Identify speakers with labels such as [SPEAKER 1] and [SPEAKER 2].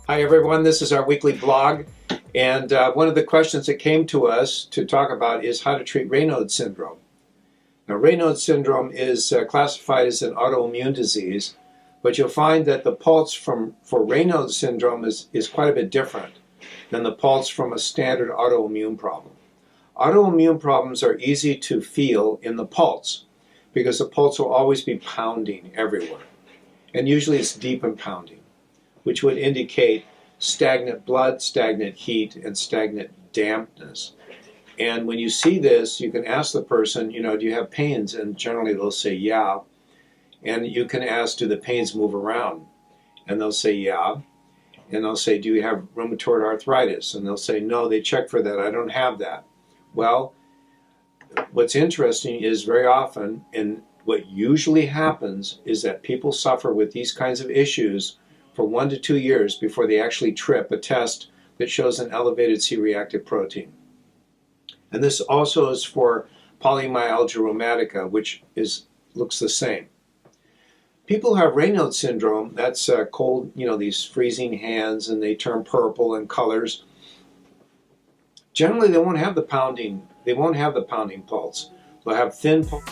[SPEAKER 1] Hi everyone, this is our weekly blog, and one of the questions that came to us to talk about is how to treat Raynaud syndrome. Now, Raynaud syndrome is classified as an autoimmune disease, but you'll find that the pulse for Raynaud syndrome is quite a bit different than the pulse from a standard autoimmune problem. Autoimmune problems are easy to feel in the pulse because the pulse will always be pounding everywhere, and usually it's deep and pounding, which would indicate stagnant blood, stagnant heat, and stagnant dampness. And when you see this, you can ask the person, do you have pains? And generally they'll say, yeah. And you can ask, do the pains move around? And they'll say, yeah. And they'll say, do you have rheumatoid arthritis? And they'll say, no, they checked for that. I don't have that. Well, what's interesting is very often, and what usually happens, is that people suffer with these kinds of issues for 1 to 2 years before they actually trip a test that shows an elevated C-reactive protein. And this also is for polymyalgia rheumatica, which looks the same. People who have Raynaud syndrome, that's cold, these freezing hands, and they turn purple in colors. Generally, they won't have the pounding. They won't have the pounding pulse. They'll have thin pulse.